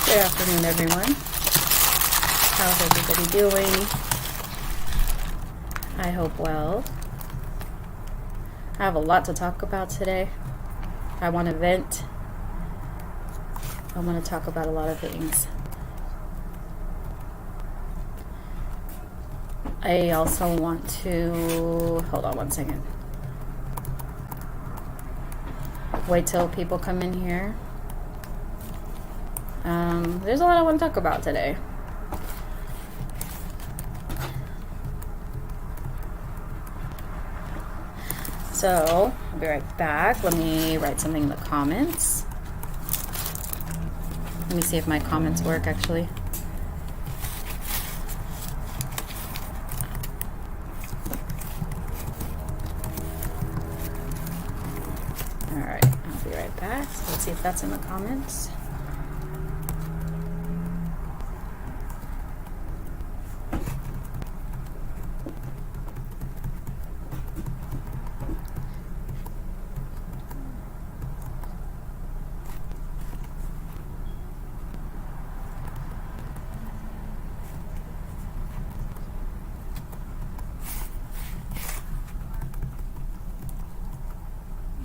Good afternoon, everyone. How's everybody doing? I hope well. I have a lot to talk about today. I want to vent. I want to talk about a lot of things. I also want to, hold on one second. Wait till people come in here. There's a lot I want to talk about today. So, I'll be right back. Let me write something in the comments. Let me see if my comments work, actually. Alright, I'll be right back. So let's see if that's in the comments.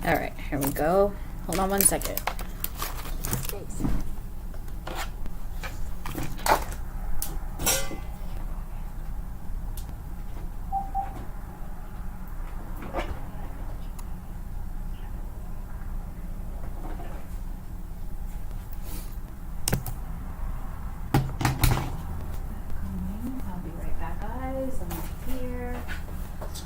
All right, here we go. Hold on one second. I'll be right back, guys. I'm here. Let's see.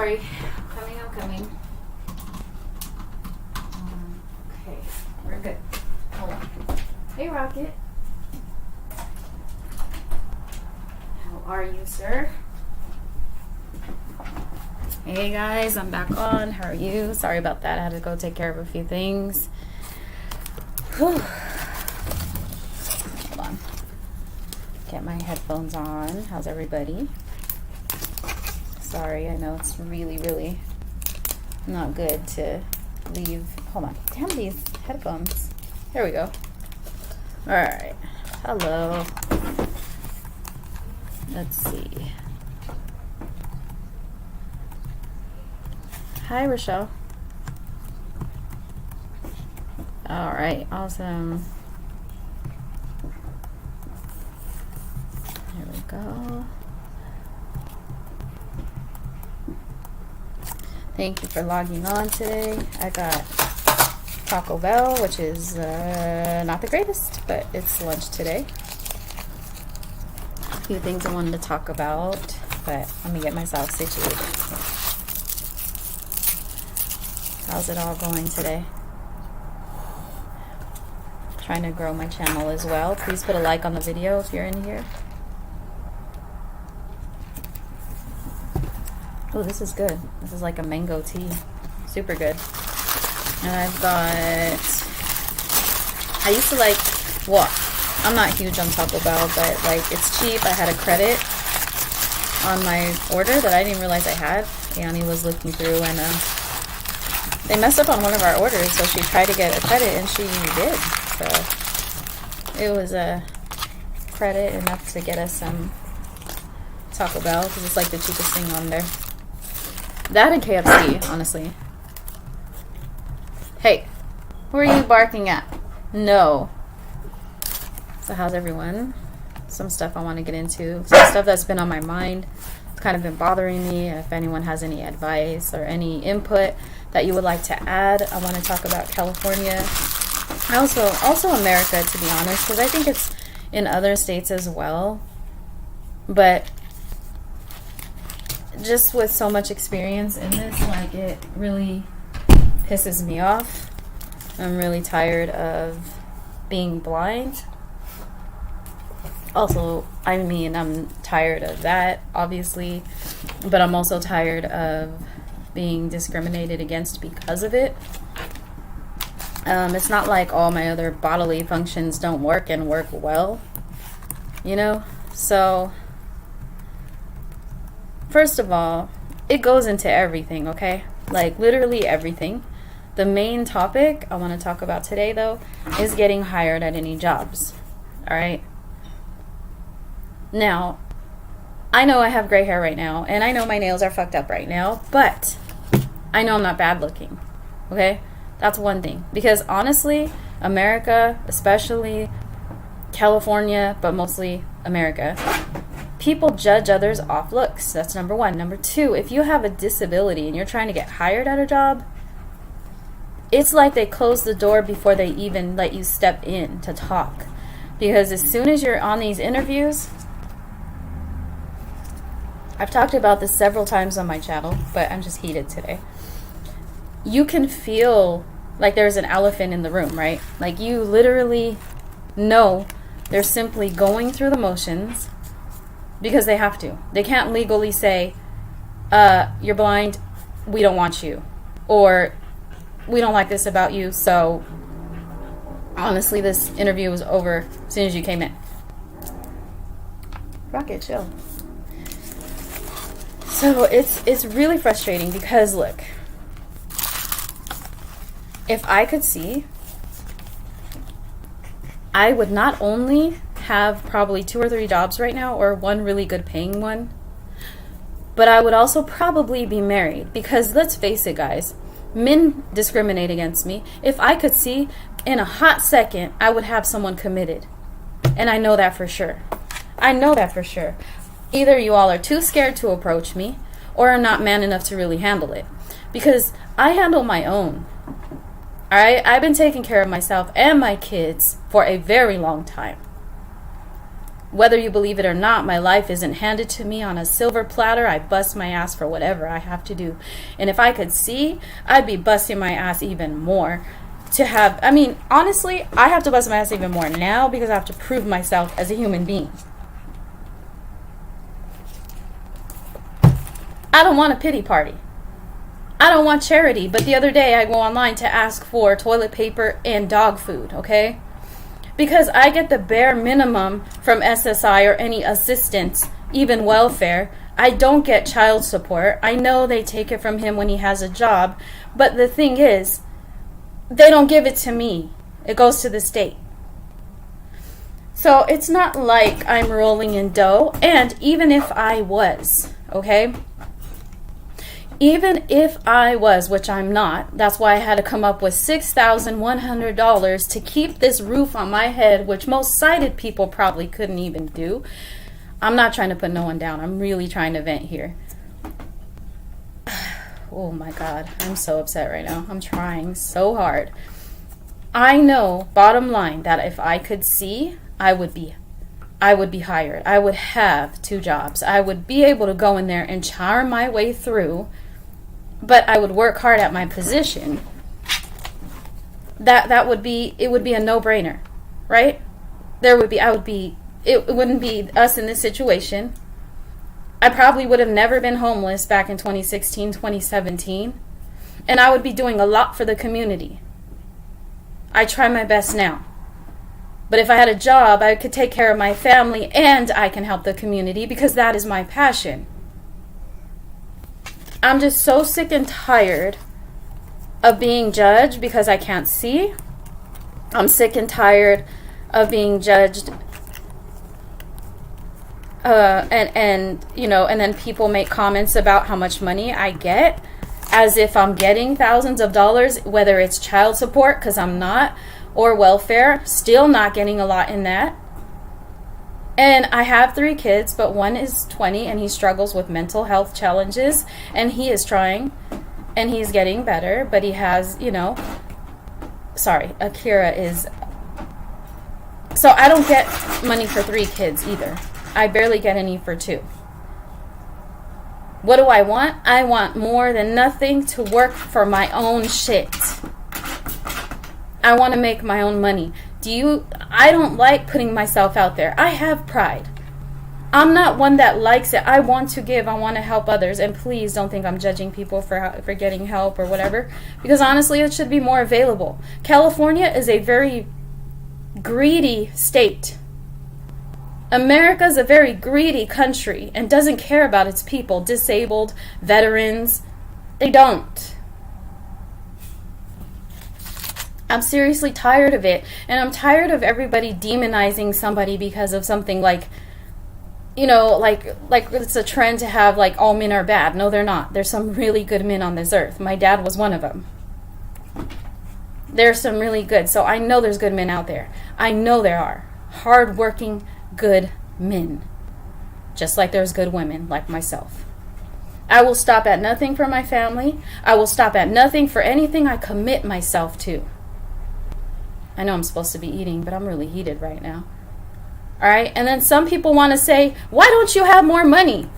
sorry. I'm coming. Okay, we're good. Hold on. Hey, Rocket. How are you, sir? Hey guys, I'm back on. How are you? Sorry about that. I had to go take care of a few things. Whew. Hold on. Get my headphones on. How's everybody? Sorry, I know it's really, really not good to leave. Hold on. Damn these headphones. There we go. Alright. Hello. Let's see. Hi, Rochelle. Alright, awesome. There we go. Thank you for logging on today. I got Taco Bell, which is not the greatest, but it's lunch today. A few things I wanted to talk about, but let me get myself situated. How's it all going today? Trying to grow my channel as well. Please put a like on the video if you're in here. Oh, this is good. This is like a mango tea. Super good. And I've got... I used to like... Well, I'm not huge on Taco Bell, but like it's cheap. I had a credit on my order that I didn't realize I had. Annie was looking through and they messed up on one of our orders, so she tried to get a credit and she did. So it was a credit enough to get us some Taco Bell because it's like the cheapest thing on there. That and KFC, honestly. Hey, who are you barking at? No. So how's everyone? Some stuff I want to get into. Some stuff that's been on my mind. It's kind of been bothering me. If anyone has any advice or any input that you would like to add, I want to talk about California. Also America, to be honest, because I think it's in other states as well. But just with so much experience in this, like, it really pisses me off. I'm really tired of being blind. Also, I mean, I'm tired of that, obviously, but I'm also tired of being discriminated against because of it. It's not like all my other bodily functions don't work and work well, you know? So, first of all, it goes into everything, okay? Like, literally everything. The main topic I want to talk about today, though, is getting hired at any jobs, all right? Now, I know I have gray hair right now, and I know my nails are fucked up right now, but I know I'm not bad looking, okay? That's one thing. Because honestly, America, especially California, but mostly America, people judge others off looks. That's number one. Number two, if you have a disability and you're trying to get hired at a job, it's like they close the door before they even let you step in to talk. Because as soon as you're on these interviews, I've talked about this several times on my channel, but I'm just heated today. You can feel like there's an elephant in the room, right? Like, you literally know they're simply going through the motions because they have to. They can't legally say, you're blind, we don't want you. Or, we don't like this about you, so honestly, this interview was over as soon as you came in. Rocket, chill. So it's really frustrating because, look, if I could see, I would not only have probably 2 or 3 jobs right now, or one really good paying one, but I would also probably be married. Because let's face it, guys, men discriminate against me. If I could see, in a hot second, I would have someone committed. And I know that for sure. I know that for sure. Either you all are too scared to approach me, or are not man enough to really handle it. Because I handle my own. Alright? I've been taking care of myself and my kids for a very long time. Whether you believe it or not, my life isn't handed to me on a silver platter. I bust my ass for whatever I have to do. And if I could see, I'd be busting my ass even more to have, I mean, honestly, I have to bust my ass even more now because I have to prove myself as a human being. I don't want a pity party. I don't want charity. But the other day I go online to ask for toilet paper and dog food, okay? Because I get the bare minimum from SSI or any assistance, even welfare. I don't get child support. I know they take it from him when he has a job. But the thing is, they don't give it to me. It goes to the state. So it's not like I'm rolling in dough. And even if I was, okay? Even if I was, which I'm not, that's why I had to come up with $6,100 to keep this roof on my head, which most sighted people probably couldn't even do. I'm not trying to put no one down. I'm really trying to vent here. Oh my God, I'm so upset right now. I'm trying so hard. I know, bottom line, that if I could see, I would be hired. I would have 2 jobs. I would be able to go in there and charm my way through. But I would work hard at my position. It would be a no-brainer, right? It wouldn't be us in this situation. I probably would have never been homeless back in 2016, 2017. And I would be doing a lot for the community. I try my best now. But if I had a job, I could take care of my family and I can help the community because that is my passion. I'm just so sick and tired of being judged because I can't see. I'm sick and tired of being judged. And then people make comments about how much money I get as if I'm getting thousands of dollars, whether it's child support, because I'm not, or welfare, still not getting a lot in that. And I have 3 kids, but one is 20 and he struggles with mental health challenges and he is trying and he's getting better, but he has, Akira is, so I don't get money for 3 kids either. I barely get any for 2. What do I want? I want more than nothing to work for my own shit. I want to make my own money. I don't like putting myself out there. I have pride. I'm not one that likes it. I want to give. I want to help others. And please don't think I'm judging people for getting help or whatever. Because honestly, it should be more available. California is a very greedy state. America is a very greedy country and doesn't care about its people. Disabled, veterans, they don't. I'm seriously tired of it. And I'm tired of everybody demonizing somebody because of something like it's a trend to have like all men are bad. No, they're not. There's some really good men on this earth. My dad was one of them. There's some really good. So I know there's good men out there. I know there are. Hardworking, good men. Just like there's good women like myself. I will stop at nothing for my family. I will stop at nothing for anything I commit myself to. I know I'm supposed to be eating, but I'm really heated right now. All right? And then some people want to say, why don't you have more money?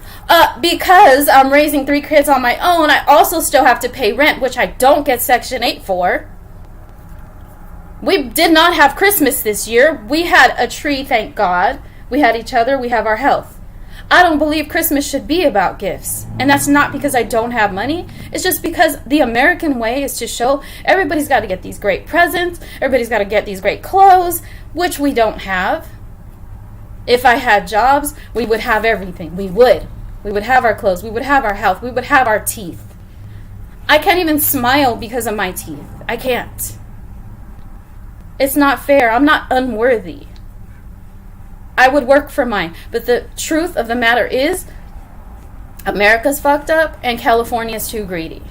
Because I'm raising 3 kids on my own. I also still have to pay rent, which I don't get Section 8 for. We did not have Christmas this year. We had a tree, thank God. We had each other. We have our health. I don't believe Christmas should be about gifts. And that's not because I don't have money. It's just because the American way is to show everybody's got to get these great presents. Everybody's got to get these great clothes, which we don't have. If I had jobs, we would have everything. We would. We would have our clothes. We would have our health. We would have our teeth. I can't even smile because of my teeth. I can't. It's not fair. I'm not unworthy. I would work for mine. But the truth of the matter is, America's fucked up and California's too greedy.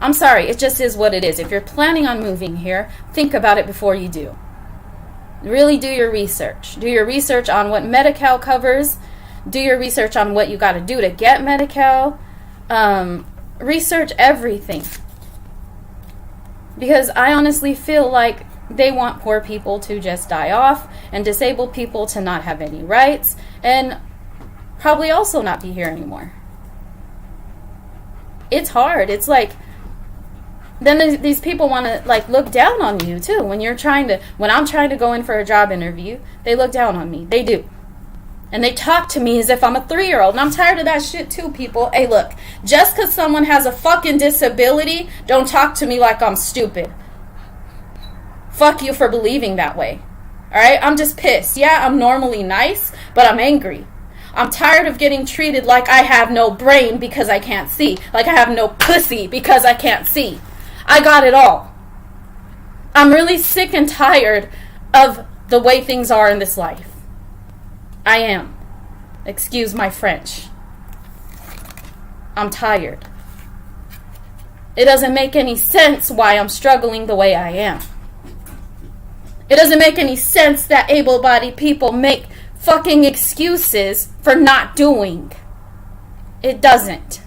I'm sorry, it just is what it is. If you're planning on moving here, think about it before you do. Really do your research. Do your research on what Medi-Cal covers. Do your research on what you got to do to get Medi-Cal. Research everything. Because I honestly feel like They want poor people to just die off and disabled people to not have any rights and probably also not be here anymore. It's hard. It's like, then these people want to like look down on you too. When I'm trying to go in for a job interview, they look down on me. They do. And they talk to me as if I'm a 3-year-old. And I'm tired of that shit too, people. Hey, look, just because someone has a fucking disability, don't talk to me like I'm stupid. Fuck you for believing that way. Alright? I'm just pissed. Yeah, I'm normally nice, but I'm angry. I'm tired of getting treated like I have no brain because I can't see. Like I have no pussy because I can't see. I got it all. I'm really sick and tired of the way things are in this life. I am. Excuse my French. I'm tired. It doesn't make any sense why I'm struggling the way I am. It doesn't make any sense that able-bodied people make fucking excuses for not doing. It doesn't.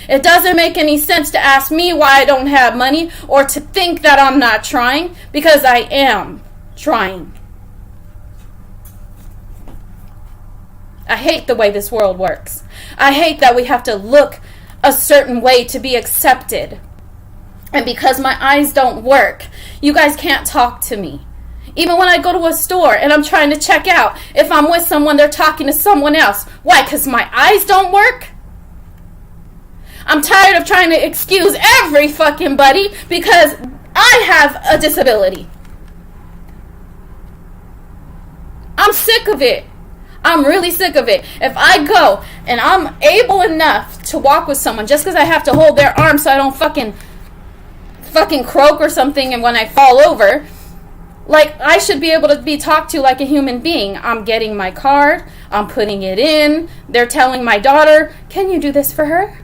It doesn't make any sense to ask me why I don't have money or to think that I'm not trying, because I am trying. I hate the way this world works. I hate that we have to look a certain way to be accepted. And because my eyes don't work, you guys can't talk to me. Even when I go to a store and I'm trying to check out, if I'm with someone, they're talking to someone else. Why? Because my eyes don't work? I'm tired of trying to excuse every fucking buddy because I have a disability. I'm sick of it. I'm really sick of it. If I go and I'm able enough to walk with someone just because I have to hold their arm so I don't fucking croak or something, and when I fall over, like, I should be able to be talked to like a human being. I'm getting my card. I'm putting it in. They're telling my daughter, can you do this for her?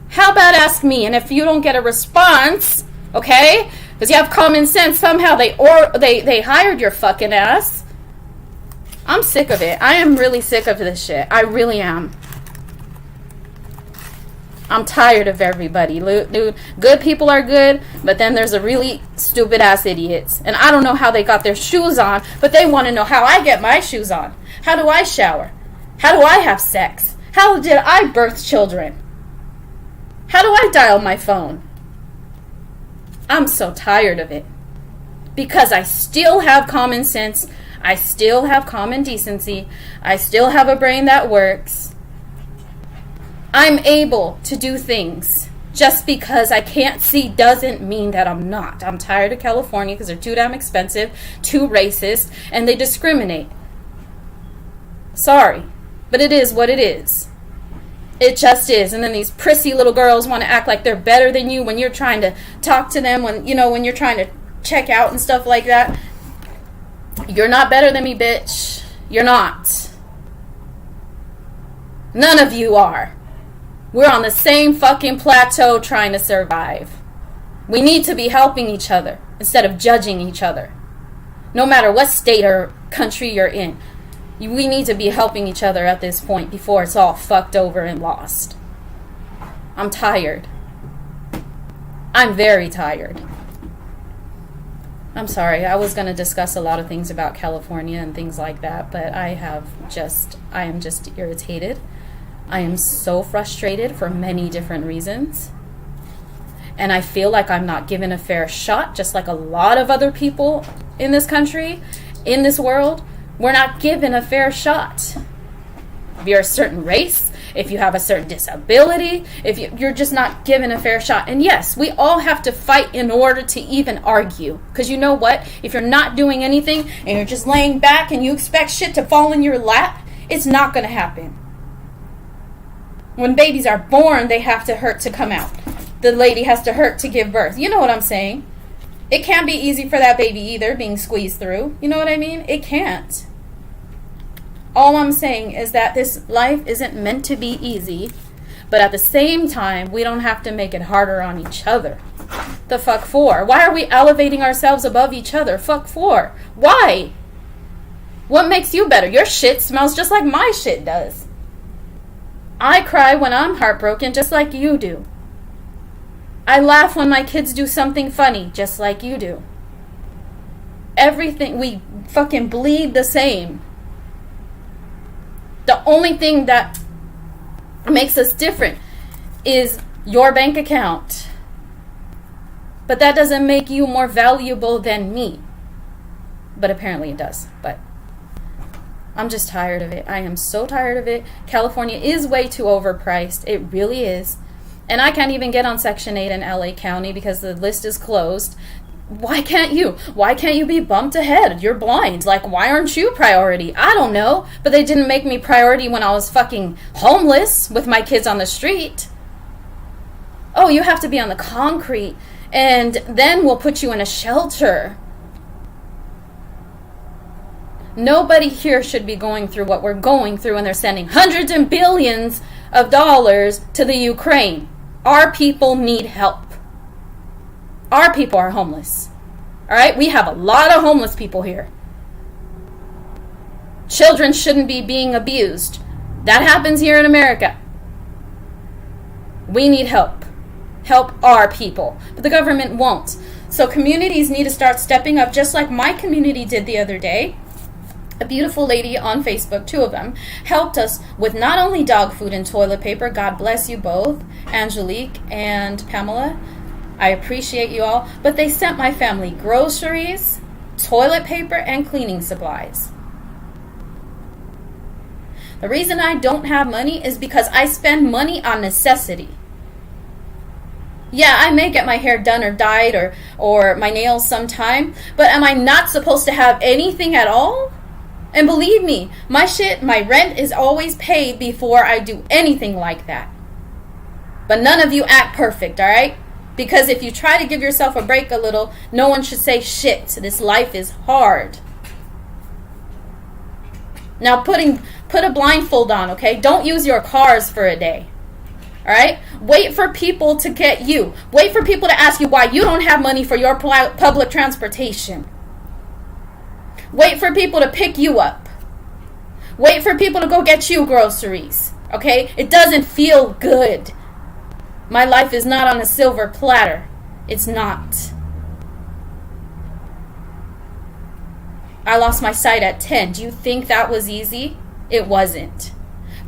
How about ask me? And if you don't get a response, okay, because you have common sense, somehow they hired your fucking ass. I'm sick of it. I am really sick of this shit. I really am. I'm tired of everybody. Dude, good people are good, but then there's a really stupid ass idiots. And I don't know how they got their shoes on, but they want to know how I get my shoes on. How do I shower? How do I have sex? How did I birth children? How do I dial my phone? I'm so tired of it. Because I still have common sense. I still have common decency. I still have a brain that works. I'm able to do things. Just because I can't see doesn't mean that I'm not. I'm tired of California because they're too damn expensive, too racist, and they discriminate. Sorry, but it is what it is. It just is. And then these prissy little girls want to act like they're better than you when you're trying to talk to them, when you're trying to check out and stuff like that. You're not better than me, bitch. You're not. None of you are. We're on the same fucking plateau trying to survive. We need to be helping each other instead of judging each other. No matter what state or country you're in, we need to be helping each other at this point before it's all fucked over and lost. I'm tired. I'm very tired. I'm sorry, I was going to discuss a lot of things about California and things like that, but I am just irritated. I am so frustrated for many different reasons. And I feel like I'm not given a fair shot, just like a lot of other people in this country, in this world. We're not given a fair shot. If you're a certain race, if you have a certain disability, if you're just not given a fair shot. And yes, we all have to fight in order to even argue. Because you know what? If you're not doing anything and you're just laying back and you expect shit to fall in your lap, it's not going to happen. When babies are born, they have to hurt to come out. The lady has to hurt to give birth. You know what I'm saying? It can't be easy for that baby either, being squeezed through. You know what I mean? It can't. All I'm saying is that this life isn't meant to be easy, but at the same time, we don't have to make it harder on each other. The fuck for? Why are we elevating ourselves above each other? Fuck for? Why? What makes you better? Your shit smells just like my shit does. I cry when I'm heartbroken just like you do. I laugh when my kids do something funny just like you do. everything, we fucking bleed the same. The only thing that makes us different is your bank account. But that doesn't make you more valuable than me. But apparently it does. But I'm just tired of it. I am so tired of it. California is way too overpriced. It really is. And I can't even get on Section 8 in LA County because the list is closed. Why can't you? Why can't you be bumped ahead? You're blind. Like, why aren't you priority? I don't know. But they didn't make me priority when I was fucking homeless with my kids on the street. Oh, you have to be on the concrete, and then we'll put you in a shelter. Nobody here should be going through what we're going through, and they're sending hundreds and billions of dollars to the Ukraine. Our people need help. Our people are homeless. All right? We have a lot of homeless people here. Children shouldn't be being abused. That happens here in America. We need help. Help our people. But the government won't. So communities need to start stepping up, just like my community did the other day. A beautiful lady on Facebook, 2 of them, helped us with not only dog food and toilet paper. God bless you both, Angelique and Pamela. I appreciate you all. But they sent my family groceries, toilet paper, and cleaning supplies. The reason I don't have money is because I spend money on necessity. Yeah, I may get my hair done or dyed or my nails sometime, but am I not supposed to have anything at all? And believe me, my rent is always paid before I do anything like that. But none of you act perfect, all right? Because if you try to give yourself a break a little, no one should say shit. This life is hard. Now put a blindfold on, okay? Don't use your cars for a day. All right? Wait for people to get you. Wait for people to ask you why you don't have money for your public transportation. Wait for people to pick you up. Wait for people to go get you groceries. Okay? It doesn't feel good. My life is not on a silver platter. It's not. I lost my sight at 10. Do you think that was easy? It wasn't.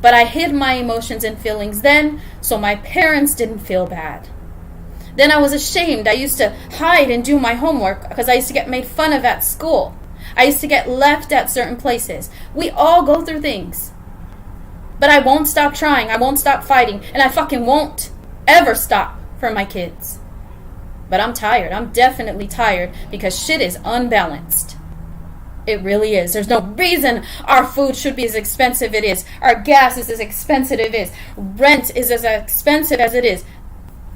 But I hid my emotions and feelings then, so my parents didn't feel bad. Then I was ashamed. I used to hide and do my homework because I used to get made fun of at school. I used to get left at certain places. We all go through things. But I won't stop trying. I won't stop fighting. And I fucking won't ever stop for my kids. But I'm tired. I'm definitely tired because shit is unbalanced. It really is. There's no reason our food should be as expensive as it is. Our gas is as expensive as it is. Rent is as expensive as it is.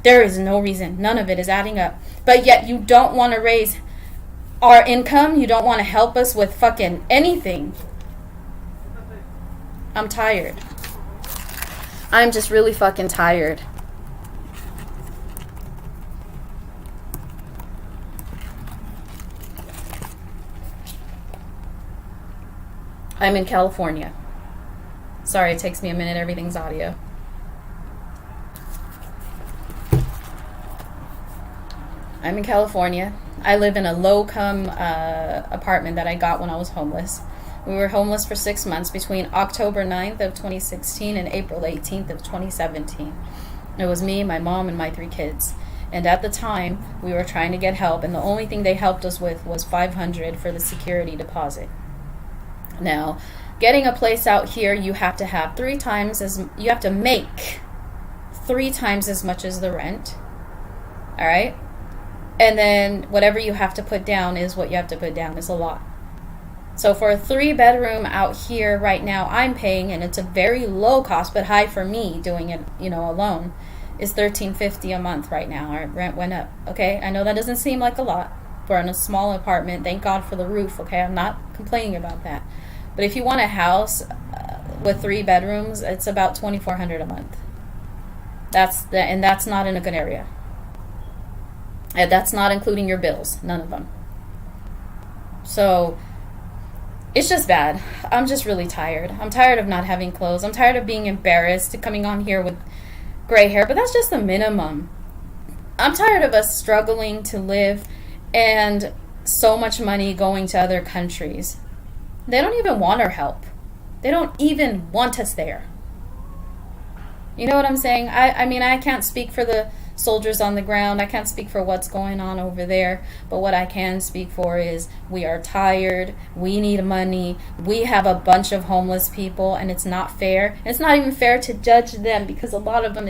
There is no reason. None of it is adding up. But yet you don't want to raise our income. You don't want to help us with fucking anything. I'm tired. I'm just really fucking tired. I'm in California. Sorry, it takes me a minute. Everything's audio. I'm in California. I live in a low-income apartment that I got when I was homeless. We were homeless for 6 months between October 9th of 2016 and April 18th of 2017. It was me, my mom, and my 3 kids. And at the time, we were trying to get help, and the only thing they helped us with was $500 for the security deposit. Now, getting a place out here, you have to have you have to make 3 times as much as the rent. All right? And then whatever you have to put down is what you have to put down. It's a lot. So for a 3-bedroom out here right now, I'm paying, and it's a very low cost, but high for me doing it, alone, is $13.50 a month right now. Our rent went up. Okay? I know that doesn't seem like a lot. We're in a small apartment. Thank God for the roof. Okay? I'm not complaining about that. But if you want a house with 3 bedrooms, it's about $2,400 a month. And that's not in a good area. And that's not including your bills. None of them. So it's just bad. I'm just really tired. I'm tired of not having clothes. I'm tired of being embarrassed coming on here with gray hair. But that's just the minimum. I'm tired of us struggling to live and so much money going to other countries. They don't even want our help. They don't even want us there. You know what I'm saying? I mean, I can't speak for the soldiers on the ground. I can't speak for what's going on over there. But what I can speak for is we are tired. We need money. We have a bunch of homeless people, and it's not fair. It's not even fair to judge them, because a lot of them,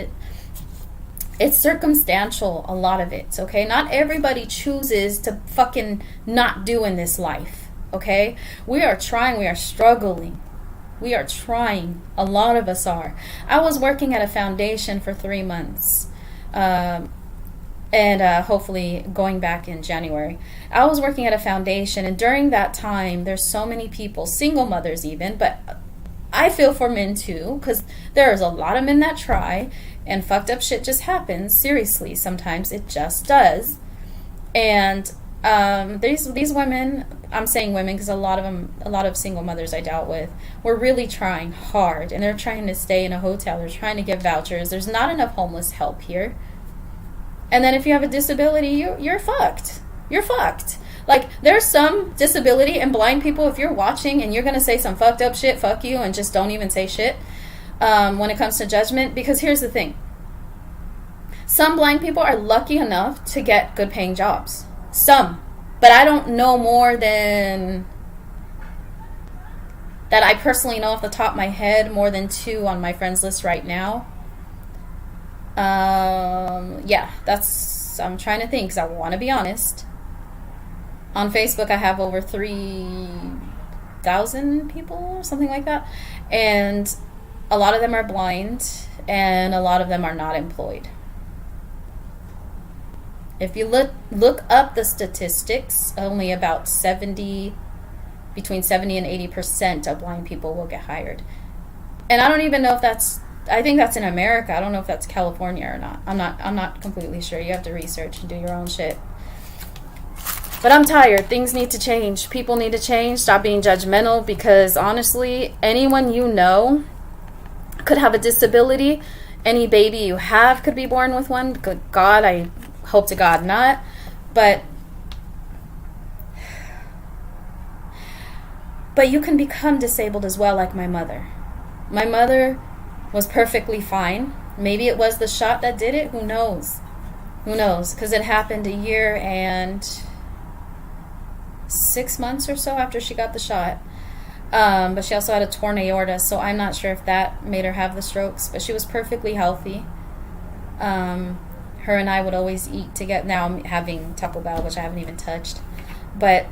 it's circumstantial, a lot of it, okay? Not everybody chooses to fucking not do in this life, okay? We are trying. We are struggling. We are trying. A lot of us are. I was working at a foundation for 3 months. And hopefully going back in January. I was working at a foundation, and during that time, there's so many people, single mothers even, but I feel for men too, because there's a lot of men that try, and fucked up shit just happens. Seriously, sometimes it just does. And these women, I'm saying women because a lot of single mothers I dealt with were really trying hard, and they're trying to stay in a hotel. They're trying to get vouchers. There's not enough homeless help here. And then if you have a disability, you're fucked. You're fucked. Like, there's some disability and blind people, if you're watching and you're going to say some fucked up shit, fuck you, and just don't even say shit when it comes to judgment. Because here's the thing. Some blind people are lucky enough to get good paying jobs. Some. But I don't know more than that. I personally know off the top of my head more than 2 on my friends list right now. Yeah, I'm trying to think because I want to be honest. On Facebook, I have over 3,000 people or something like that. And a lot of them are blind, and a lot of them are not employed. If you look up the statistics, only about between 70 and 80% of blind people will get hired. And I don't even know if I think that's in America. I don't know if that's California or not. I'm not completely sure. You have to research and do your own shit. But I'm tired. Things need to change. People need to change. Stop being judgmental, because honestly, anyone you know could have a disability. Any baby you have could be born with one. Good God, I hope to God not. But you can become disabled as well, like my mother. My mother was perfectly fine. Maybe it was the shot that did it. Who knows? Who knows? Because it happened a year and 6 months or so after she got the shot. But she also had a torn aorta, so I'm not sure if that made her have the strokes. But she was perfectly healthy. Her and I would always eat together. Now I'm having Taco Bell, which I haven't even touched. But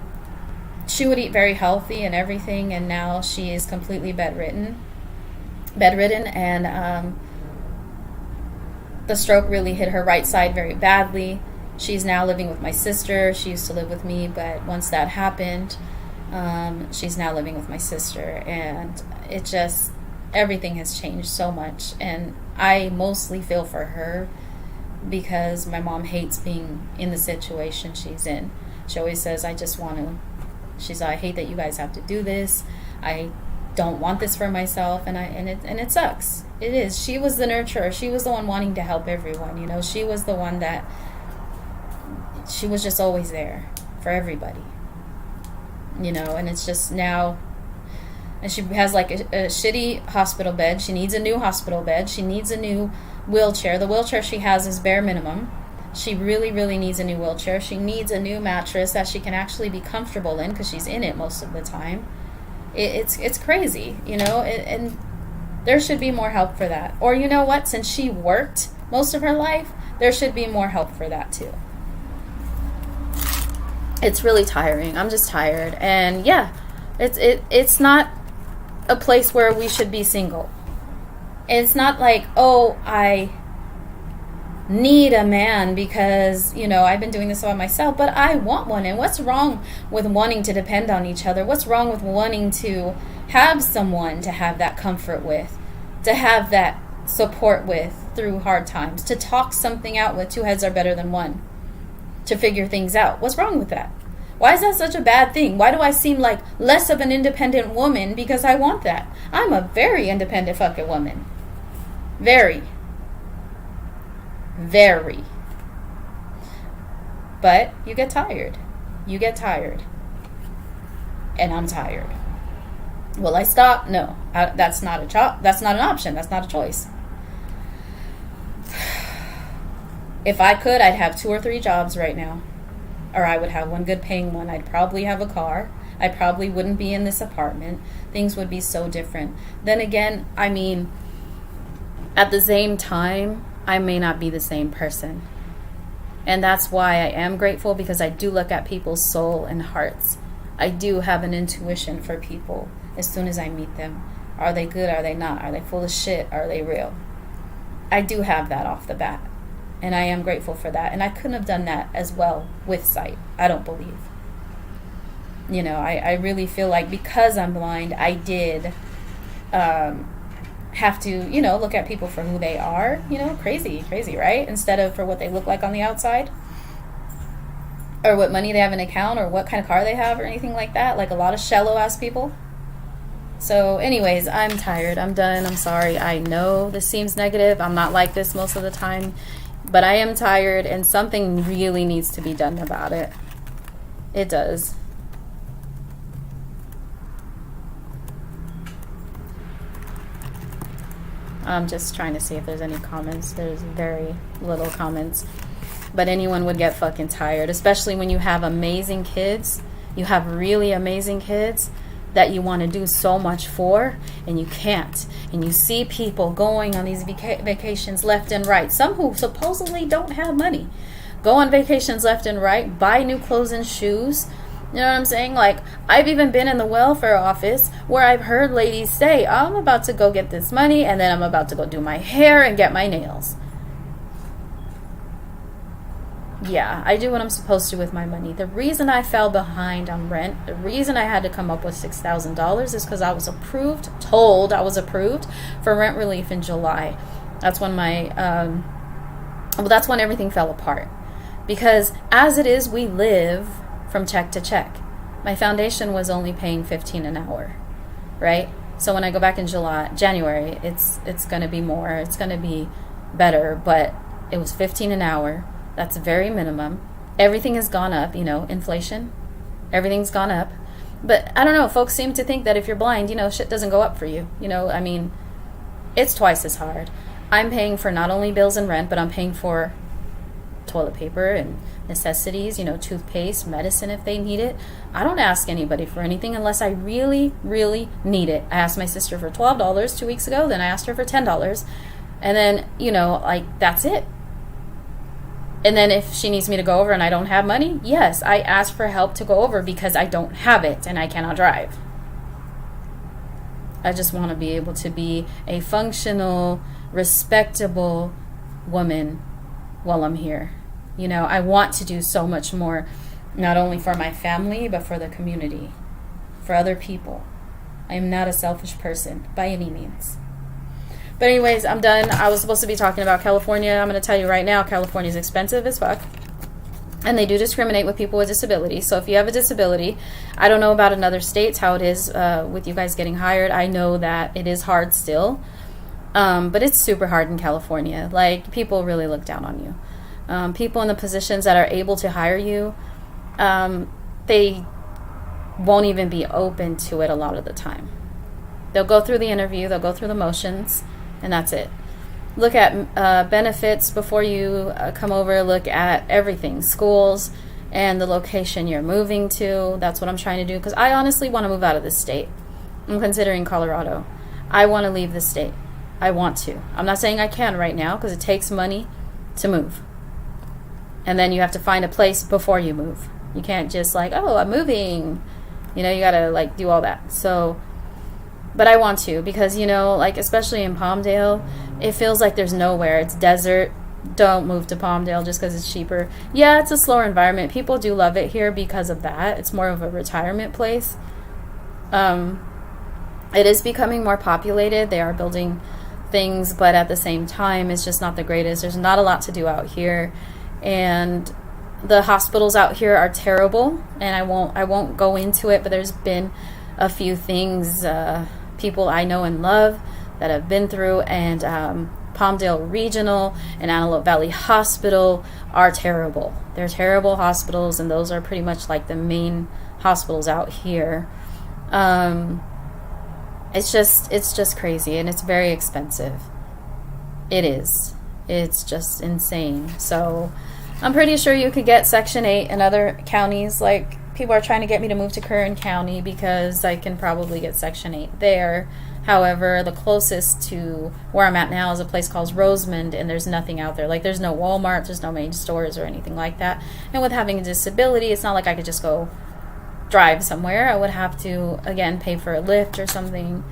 she would eat very healthy and everything, and now she is completely bedridden, and the stroke really hit her right side very badly. She's now living with my sister. She used to live with me, but once that happened, she's now living with my sister, and it just, everything has changed so much. And I mostly feel for her because my mom hates being in the situation she's in. She always says, I hate that you guys have to do this. I don't want this for myself, and it sucks. It is. She was the nurturer. She was the one wanting to help everyone. You know, she was the one that, she was just always there for everybody. You know, and it's just now, and she has like a shitty hospital bed. She needs a new hospital bed. She needs a new wheelchair. The wheelchair she has is bare minimum. She really, really needs a new wheelchair. She needs a new mattress that she can actually be comfortable in, because she's in it most of the time. It's crazy, you know, and there should be more help for that. Or you know what? Since she worked most of her life, there should be more help for that too. It's really tiring. I'm just tired. And yeah, it's not a place where we should be single. It's not like, oh, I need a man because, you know, I've been doing this by myself, but I want one. And what's wrong with wanting to depend on each other? What's wrong with wanting to have someone to have that comfort with, to have that support with through hard times, to talk something out with? 2 heads are better than one, to figure things out. What's wrong with that? Why is that such a bad thing? Why do I seem like less of an independent woman because I want that? I'm a very independent fucking woman. Very. Very. But you get tired. You get tired. And I'm tired. Will I stop? No. That's not that's not an option. That's not a choice. If I could, I'd have 2 or 3 jobs right now. Or I would have one good paying one. I'd probably have a car. I probably wouldn't be in this apartment. Things would be so different. Then again, I mean, at the same time, I may not be the same person. And that's why I am grateful, because I do look at people's soul and hearts. I do have an intuition for people as soon as I meet them. Are they good? Are they not? Are they full of shit? Are they real? I do have that off the bat. And I am grateful for that. And I couldn't have done that as well with sight, I don't believe. You know, I really feel like because I'm blind, I did have to, you know, look at people for who they are. You know, crazy, right? Instead of for what they look like on the outside. Or what money they have in an account, or what kind of car they have, or anything like that. Like a lot of shallow-ass people. So anyways, I'm tired. I'm done. I'm sorry. I know this seems negative. I'm not like this most of the time. But I am tired, and something really needs to be done about it. It does. I'm just trying to see if there's any comments. There's very little comments. But anyone would get fucking tired, especially when you have amazing kids. You have really amazing kids that you want to do so much for, and you can't. And you see people going on these vacations left and right. Some who supposedly don't have money go on vacations left and right, buy new clothes and shoes. You know what I'm saying? Like, I've even been in the welfare office where I've heard ladies say, I'm about to go get this money, and then I'm about to go do my hair and get my nails. Yeah, I do what I'm supposed to with my money. The reason I fell behind on rent, the reason I had to come up with $6,000 is because I was told I was approved for rent relief in July. That's when that's when everything fell apart. Because as it is, we live from check to check. My foundation was only paying $15 an hour, right? So when I go back in January, it's going to be more. It's going to be better, but it was $15 an hour. That's very minimum. Everything has gone up, you know, inflation. Everything's gone up. But I don't know, folks seem to think that if you're blind, you know, shit doesn't go up for you. You know, I mean, it's twice as hard. I'm paying for not only bills and rent, but I'm paying for toilet paper and necessities, you know, toothpaste, medicine if they need it. I don't ask anybody for anything unless I really, really need it. I asked my sister for $12 2 weeks ago, then I asked her for $10. And then, you know, like, that's it. And then if she needs me to go over and I don't have money, yes, I ask for help to go over because I don't have it and I cannot drive. I just want to be able to be a functional, respectable woman while I'm here. You know, I want to do so much more, not only for my family, but for the community, for other people. I am not a selfish person by any means. But anyways, I'm done. I was supposed to be talking about California. I'm going to tell you right now, California is expensive as fuck. And they do discriminate with people with disabilities. So if you have a disability, I don't know about in other states how it is with you guys getting hired. I know that it is hard still. But it's super hard in California. Like, people really look down on you. People in the positions that are able to hire you, they won't even be open to it a lot of the time. They'll go through the interview, they'll go through the motions, and that's it. Look at benefits before you come over. Look at everything, schools and the location you're moving to. That's what I'm trying to do, because I honestly want to move out of this state. I'm considering Colorado. I want to leave the state. I want to. I'm not saying I can right now, because it takes money to move. And then you have to find a place before you move. You can't just like, oh, I'm moving. You know, you got to like do all that. So, but I want to, because, you know, like, especially in Palmdale, it feels like there's nowhere. It's desert. Don't move to Palmdale just because it's cheaper. Yeah, it's a slower environment. People do love it here because of that. It's more of a retirement place. It is becoming more populated. They are building things, but at the same time, it's just not the greatest. There's not a lot to do out here. And the hospitals out here are terrible. And I won't go into it, but there's been a few things, people I know and love that have been through, and Palmdale Regional and Antelope Valley Hospital are terrible. They're terrible hospitals, and those are pretty much like the main hospitals out here. It's just crazy, and it's very expensive. It is. It's just insane. So I'm pretty sure you could get Section 8 in other counties. Like, people are trying to get me to move to Kern County because I can probably get Section 8 there. However, the closest to where I'm at now is a place called Rosamond, and there's nothing out there. Like, there's no Walmart, there's no main stores or anything like that. And with having a disability, it's not like I could just go drive somewhere. I would have to, again, pay for a Lyft or something,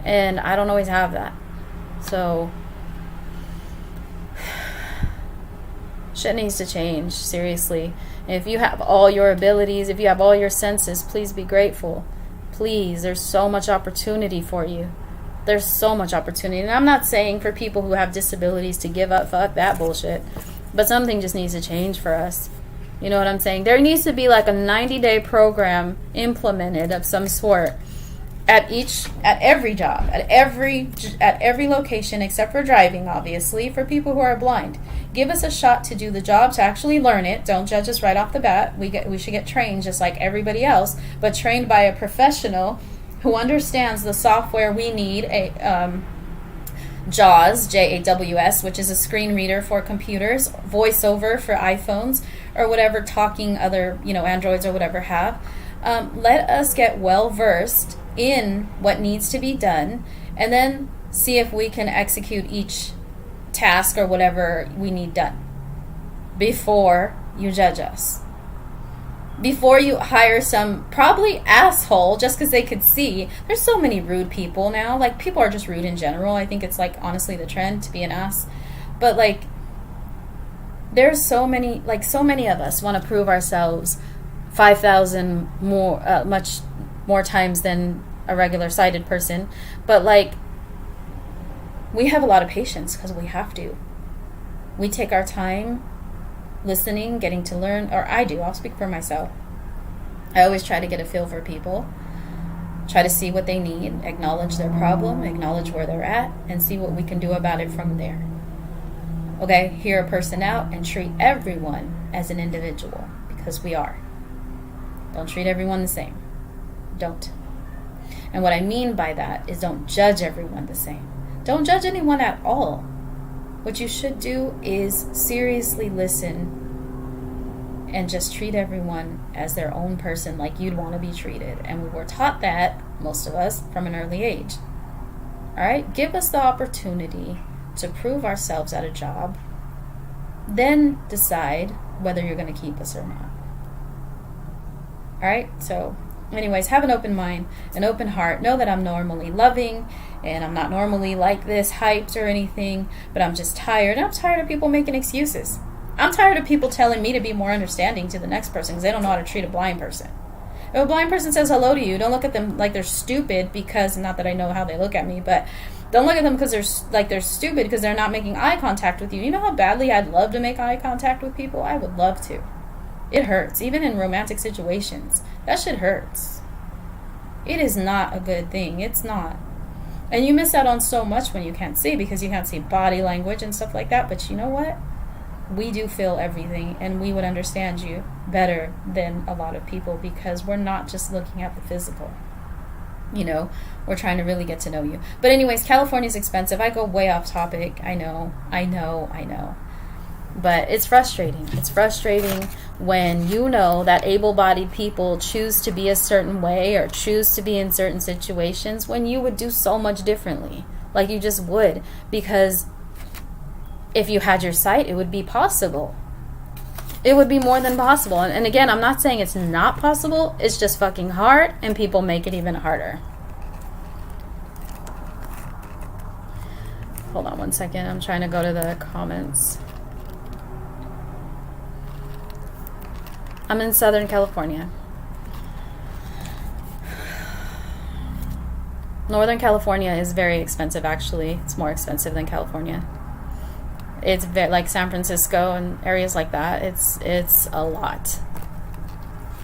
and I don't always have that. So shit needs to change, seriously. If you have all your abilities, if you have all your senses, please be grateful. Please, there's so much opportunity for you. There's so much opportunity. And I'm not saying for people who have disabilities to give up, fuck that bullshit. But something just needs to change for us. You know what I'm saying? There needs to be like a 90-day program implemented of some sort at every job, at every location, except for driving, obviously, for people who are blind. Give us a shot to do the job, to actually learn it. Don't judge us right off the bat. We should get trained just like everybody else, but trained by a professional who understands the software we need. JAWS, JAWS, which is a screen reader for computers, VoiceOver for iPhones, or whatever talking other, Androids or whatever have. Let us get well versed in what needs to be done, and then see if we can execute each task or whatever we need done before you judge us. Before you hire some probably asshole just because they could see. There's so many rude people now. Like, people are just rude in general. I think it's, like, honestly the trend to be an ass. But, like, there's so many of us want to prove ourselves 5,000 more, much more times than a regular sighted person. But, like, we have a lot of patience because we have to. We take our time listening, getting to learn, or I do. I'll speak for myself. I always try to get a feel for people, try to see what they need, acknowledge their problem, acknowledge where they're at, and see what we can do about it from there. Okay, hear a person out and treat everyone as an individual, because we are. Don't treat everyone the same. Don't. And what I mean by that is don't judge everyone the same. Don't judge anyone at all. What you should do is seriously listen and just treat everyone as their own person, like you'd want to be treated. And we were taught that, most of us, from an early age. All right? Give us the opportunity to prove ourselves at a job, then decide whether you're going to keep us or not. All right? So, anyways, have an open mind, an open heart. Know that I'm normally loving, and I'm not normally like this, hyped or anything, but I'm just tired. I'm tired of people making excuses. I'm tired of people telling me to be more understanding to the next person because they don't know how to treat a blind person. If a blind person says hello to you, don't look at them like they're stupid because, not that I know how they look at me, but don't look at them because they're stupid because they're not making eye contact with you. You know how badly I'd love to make eye contact with people? I would love to. It hurts, even in romantic situations. That shit hurts. It is not a good thing. It's not. And you miss out on so much when you can't see, because you can't see body language and stuff like that. But you know what? We do feel everything, and we would understand you better than a lot of people because we're not just looking at the physical. We're trying to really get to know you. But anyways, California's expensive. I go way off topic. I know. But it's frustrating. It's frustrating when you know that able-bodied people choose to be a certain way or choose to be in certain situations when you would do so much differently. Like you just would. Because if you had your sight, it would be possible. It would be more than possible. And again, I'm not saying it's not possible. It's just fucking hard, and people make it even harder. Hold on one second. I'm trying to go to the comments. I'm in Southern California. Northern California is very expensive, actually. It's more expensive than California. It's like San Francisco and areas like that. It's a lot.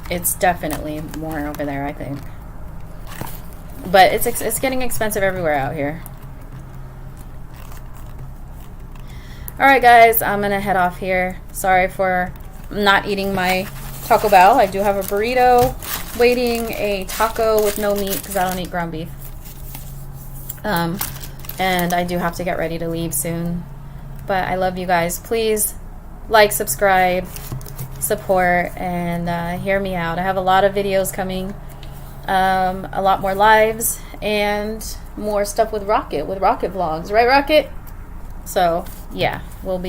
It's definitely more over there, I think. But it's getting expensive everywhere out here. Alright guys, I'm gonna head off here. Sorry for not eating my Taco Bell. I do have a burrito waiting, a taco with no meat because I don't eat ground beef. And I do have to get ready to leave soon. But I love you guys. Please like, subscribe, support, and hear me out. I have a lot of videos coming, a lot more lives, and more stuff with Rocket vlogs. Right, Rocket? So, yeah, we'll be